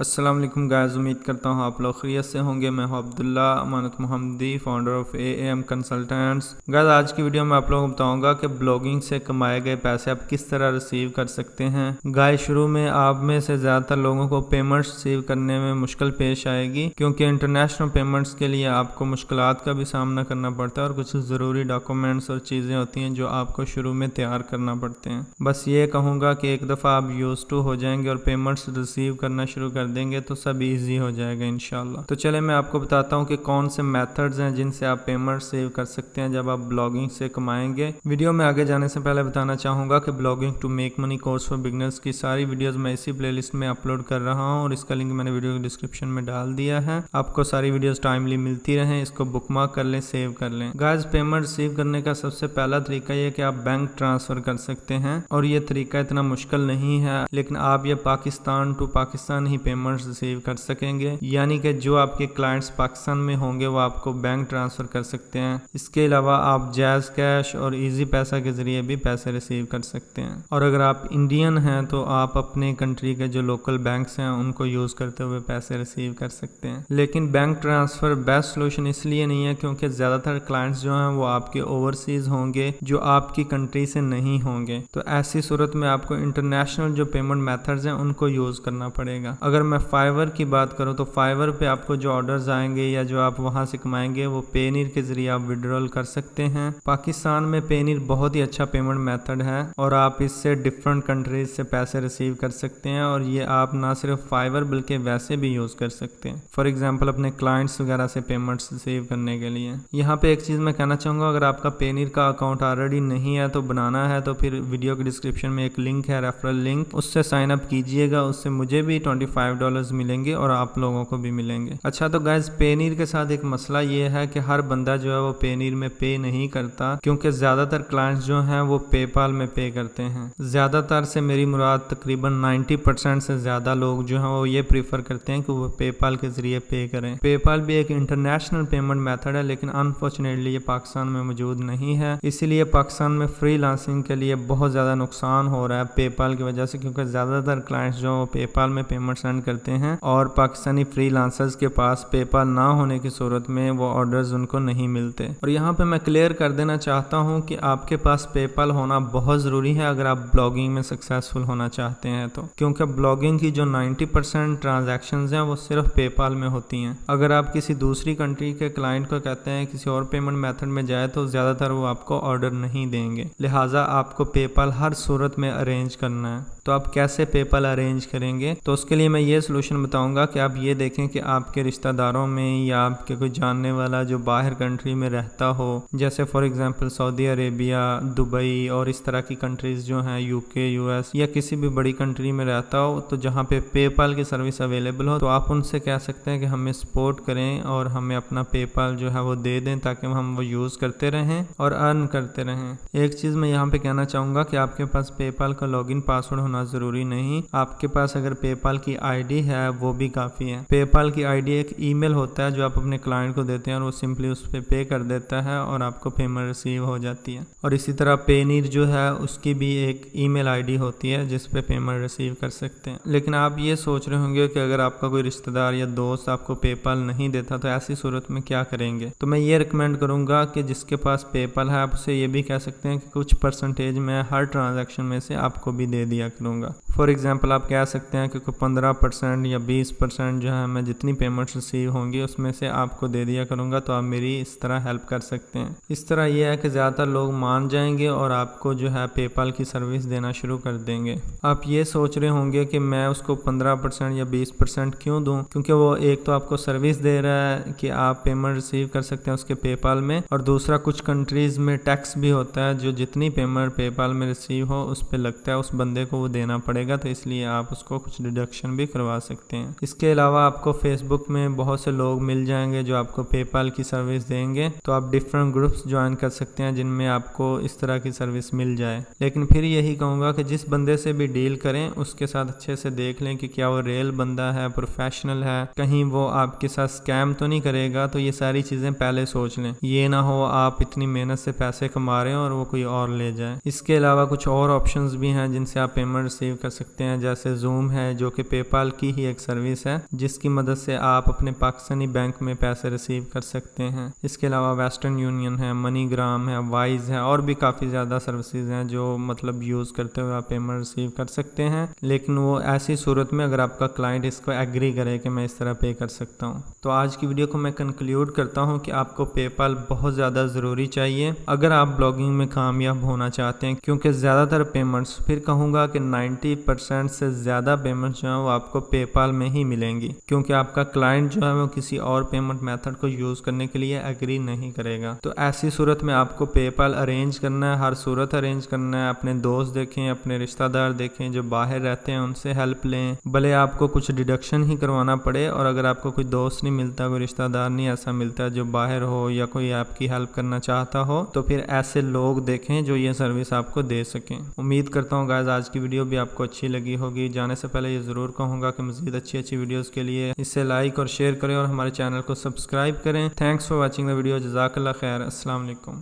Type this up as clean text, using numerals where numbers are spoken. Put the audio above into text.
السلام علیکم گائز، امید کرتا ہوں آپ لوگ خیریت سے ہوں گے۔ میں ہوں عبداللہ امانت محمدی، founder of AM consultants. Guys آج کی ویڈیو میں آپ لوگوں کو بتاؤں گا کہ بلاگنگ سے کمائے گئے پیسے آپ کس طرح ریسیو کر سکتے ہیں۔ گائز شروع میں آپ میں سے زیادہ تر لوگوں کو پیمنٹس ریسیو کرنے میں مشکل پیش آئے گی، کیونکہ انٹرنیشنل پیمنٹس کے لیے آپ کو مشکلات کا بھی سامنا کرنا پڑتا ہے اور کچھ ضروری ڈاکومنٹس اور چیزیں ہوتی ہیں جو آپ کو شروع میں تیار کرنا پڑتے ہیں۔ بس یہ کہوں گا کہ ایک دفعہ آپ یوز ٹو ہو جائیں گے اور پیمنٹس ریسیو کرنا شروع کر دیں گے تو سب ایزی ہو جائے گا انشاءاللہ۔ تو چلے میں آپ کو بتاتا ہوں کہ کون سے میتھڈز ہیں جن سے آپ پیمنٹ سیو کر سکتے ہیں جب آپ بلاگنگ سے کمائیں گے۔ ویڈیو میں آگے جانے سے پہلے بتانا چاہوں گا کہ blogging to make money course for beginners کی ساری ویڈیوز میں اسی پلے لسٹ میں اپلوڈ کر رہا ہوں اور اس کا لنک میں نے ویڈیو کی ڈسکرپشن میں ڈال دیا ہے۔ آپ کو ساری ویڈیوز ٹائملی ملتی رہیں، اس کو بک مارک کر لیں، سیو کر لیں۔ گائز پیمنٹ ریسیو کرنے کا سب سے پہلا طریقہ یہ کہ آپ بینک ٹرانسفر کر سکتے ہیں، اور یہ طریقہ اتنا مشکل نہیں ہے، لیکن آپ یہ پاکستان ٹو پاکستان ہی پیمنٹ ریسیو کر سکیں گے، یعنی کہ جو آپ کے کلائنٹس پاکستان میں ہوں گے وہ آپ کو بینک ٹرانسفر کر سکتے ہیں۔ اس کے علاوہ آپ جیز کیش اور ایزی پیسہ کے ذریعے بھی پیسے ریسیو کر سکتے ہیں، اور اگر آپ انڈین ہیں تو آپ اپنے کنٹری کے جو لوکل بینکس ہیں ان کو یوز کرتے ہوئے پیسے ریسیو کر سکتے ہیں۔ لیکن بینک ٹرانسفر بیسٹ سولوشن اس لیے نہیں ہے کیونکہ زیادہ تر کلائنٹس جو ہیں وہ آپ کے اوورسیز ہوں گے جو آپ کی کنٹری سے نہیں ہوں گے، تو ایسی صورت میں آپ کو انٹرنیشنل جو پیمنٹ میتھڈز ہیں ان کو یوز کرنا پڑے گا۔ اگر میں فائیور کی بات کروں تو فائیور پہ آپ کو جو آرڈرز آئیں گے یا جو آپ وہاں سے کمائیں گے وہ پینیر کے ذریعے آپ وڈرول کر سکتے ہیں۔ پاکستان میں پینیر بہت ہی اچھا پیمنٹ میتھڈ ہے اور آپ اس سے ڈفرنٹ کنٹریز سے پیسے ریسیو کر سکتے ہیں، اور یہ آپ نہ صرف فائیور بلکہ ویسے بھی یوز کر سکتے ہیں، فار ایگزامپل اپنے کلائنٹس وغیرہ سے پیمنٹس ریسیو کرنے کے لیے۔ یہاں پہ ایک چیز میں کہنا چاہوں گا، اگر آپ کا پینیر کا اکاؤنٹ آلریڈی نہیں ہے تو بنانا ہے تو پھر ویڈیو کی ڈسکرپشن میں ایک لنک ہے، ریفرل لنک، اس سے سائن اپ کیجئے گا، اس سے مجھے بھی $25 ملیں گے اور آپ لوگوں کو بھی ملیں گے۔ اچھا تو گائز پینیر کے ساتھ ایک مسئلہ یہ ہے کہ ہر بندہ جو ہے وہ پینیر میں پے نہیں کرتا، کیونکہ زیادہ تر کلائنٹس جو ہیں وہ پے پال میں پے کرتے ہیں۔ زیادہ تر سے میری مراد تقریباً 90% سے زیادہ لوگ جو ہیں وہ یہ پریفر کرتے ہیں کہ وہ پے پال کے ذریعے پے کریں۔ پے پال بھی ایک انٹرنیشنل پیمنٹ میتھڈ ہے، لیکن انفارچونیٹلی یہ پاکستان میں موجود نہیں ہے، اسی لیے پاکستان میں فری لانسنگ کے لیے بہت زیادہ نقصان ہو رہا ہے پے پال کی وجہ سے، کیونکہ زیادہ تر کلائنٹس جو وہ پے پال میں پیمنٹ سینڈ کرتے ہیں اور پاکستانی فری لانسرز کے پاس پے پال نہ ہونے کی صورت میں وہ آرڈرز ان کو نہیں ملتے۔ اور یہاں پہ میں کلیئر کر دینا چاہتا ہوں کہ آپ کے پاس پے پال ہونا بہت ضروری ہے اگر آپ بلاگنگ میں سکسیسفل ہونا چاہتے ہیں تو، کیونکہ بلاگنگ کی جو 90% ٹرانزیکشنز ہیں وہ صرف پے پال میں ہوتی ہیں۔ اگر آپ کسی دوسری کنٹری کے کلائنٹ کو کہتے ہیں کسی اور پیمنٹ میتھڈ میں جائے تو زیادہ تر وہ آپ کو آرڈر نہیں دیں گے، لہٰذا آپ کو پے پال ہر صورت میں ارینج کرنا ہے۔ تو آپ کیسے پے پال ارینج کریں گے؟ تو اس کے لیے میں یہ سولوشن بتاؤں گا کہ آپ یہ دیکھیں کہ آپ کے رشتہ داروں میں یا آپ کے کوئی جاننے والا جو باہر کنٹری میں رہتا ہو، جیسے for example Saudi Arabia, Dubai اور اس طرح کی کنٹریز جو ہیں، UK، US یا کسی بھی بڑی کنٹری میں رہتا ہو، تو جہاں پہ پے پال کی سروس اویلیبل ہو تو آپ ان سے کہہ سکتے ہیں کہ ہمیں سپورٹ کریں اور ہمیں اپنا پے پال جو ہے وہ دے دیں تاکہ ہم وہ یوز کرتے رہیں اور ارن کرتے رہیں۔ ایک چیز میں یہاں پہ کہنا چاہوں گا کہ آپ کے پاس پے پال کا لاگ ان پاسورڈ ہونا ضروری نہیں، آپ کے پاس اگر پے پال کی ID ہے وہ بھی کافی ہے۔ پے پال کی ID ایک ای میل ہوتا ہے جو آپ اپنے کلائنٹ کو دیتے ہیں اور وہ سمپلی اس پہ پے کر دیتا ہے اور آپ کو پیمنٹ ریسیو ہو جاتی ہے۔ اور اسی طرح پینیر جو ہے اس کی بھی ایک ای میل ID ہوتی ہے جس پہ پیمنٹ ریسیو کر سکتے ہیں۔ لیکن آپ یہ سوچ رہے ہوں گے کہ اگر آپ کا کوئی رشتہ دار یا دوست آپ کو پے پال نہیں دیتا تو ایسی صورت میں کیا کریں گے؟ تو میں یہ ریکمینڈ کروں گا کہ جس کے پاس پے پال ہے آپ اسے یہ بھی کہہ سکتے ہیں کہ کچھ پرسنٹیج میں ہر ٹرانزیکشن میں سے آپ کو بھی دے دیا کروں گا۔ فار ایگزامپل آپ کہہ سکتے ہیں کہ 15% یا 20% جو ہے میں جتنی پیمنٹس ریسیو ہوں گی اس میں سے آپ کو دے دیا کروں گا، تو آپ میری اس طرح ہیلپ کر سکتے ہیں۔ اس طرح یہ ہے کہ زیادہ تر لوگ مان جائیں گے اور آپ کو جو ہے پے پال کی سروس دینا شروع کر دیں گے۔ آپ یہ سوچ رہے ہوں گے کہ میں اس کو 15% یا 20% کیوں دوں، کیونکہ وہ ایک تو آپ کو سروس دے رہا ہے کہ آپ پیمنٹ ریسیو کر سکتے ہیں اس کے پے پال میں، اور دوسرا کچھ کنٹریز میں ٹیکس بھی ہوتا ہے جو جتنی پیمنٹ پے پال میں ریسیو ہو اس پہ لگتا ہے، اس بندے کو وہ دینا پڑے گا، تو اس لیے آپ اس کو کچھ ڈیڈکشن بھی کروا سکتے ہیں۔ اس کے علاوہ آپ کو فیس بک میں بہت سے لوگ مل جائیں گے جو آپ کو پے پال کی سروس دیں گے، تو آپ ڈفرنٹ گروپس جوائن کر سکتے ہیں جن میں آپ کو اس طرح کی سروس مل جائے۔ لیکن پھر یہی کہوں گا کہ جس بندے سے بھی ڈیل کریں اس کے ساتھ اچھے سے دیکھ لیں کہ کیا وہ ریل بندہ ہے، پروفیشنل ہے، کہیں وہ آپ کے ساتھ اسکیم تو نہیں کرے گا، تو یہ ساری چیزیں پہلے سوچ لیں، یہ نہ ہو آپ اتنی محنت سے پیسے کما رہے ہیں اور وہ کوئی اور لے جائے۔ اس کے علاوہ کچھ اور آپشنز بھی ہیں جن سے آپ پیمنٹ ریسیو کر سکتے ہیں، جیسے زوم ہے جو کہ پے پال کی ہی ایک سروس ہے جس کی مدد سے آپ اپنے پاکستانی بینک میں پیسے ریسیو کر سکتے ہیں۔ اس کے علاوہ ویسٹرن یونین ہے، منی گرام ہے، وائز ہے، اور بھی کافی زیادہ سروسز ہیں جو مطلب یوز کرتے ہوئے آپ پیمنٹ ریسیو کر سکتے ہیں، لیکن وہ ایسی صورت میں اگر آپ کا کلائنٹ اس کو ایگری کرے کہ میں اس طرح پے کر سکتا ہوں۔ تو آج کی ویڈیو کو میں کنکلیوڈ کرتا ہوں کہ آپ کو پے پال بہت زیادہ ضروری چاہیے اگر آپ بلاگنگ میں کامیاب ہونا چاہتے ہیں، کیونکہ زیادہ تر پیمنٹس، پھر کہوں گا کہ 90% سے زیادہ پیمنٹس جو ہیں وہ آپ کو پے پال میں ہی ملیں گی، کیونکہ آپ کا کلائنٹ جو ہے وہ کسی اور پیمنٹ میتھڈ کو یوز کرنے کے لیے ایگری نہیں کرے گا۔ تو ایسی صورت میں آپ کو پے پال ارینج کرنا ہے، ہر صورت ارینج کرنا ہے۔ اپنے دوست دیکھیں، اپنے رشتہ دار دیکھیں جو باہر رہتے ہیں، ان سے ہیلپ لیں، بھلے آپ کو کچھ ڈیڈکشن ہی کروانا پڑے، اور اگر آپ کو کوئی دوست نہیں ملتا، کوئی رشتہ دار نہیں ایسا ملتا جو باہر ہو یا کوئی آپ کی ہیلپ کرنا چاہتا ہو، تو پھر ایسے لوگ دیکھیں جو یہ سروس آپ کو دے سکیں۔ امید کرتا ہوں گائز آج کی ویڈیو بھی آپ کو اچھی لگی ہوگی۔ جانے سے پہلے یہ ضرور کہوں گا کہ مزید اچھی ویڈیوز کے لیے اسے لائک اور شیئر کریں اور ہمارے چینل کو سبسکرائب کریں۔ Thanks for watching the video. جزاک اللہ خیر۔ السلام علیکم۔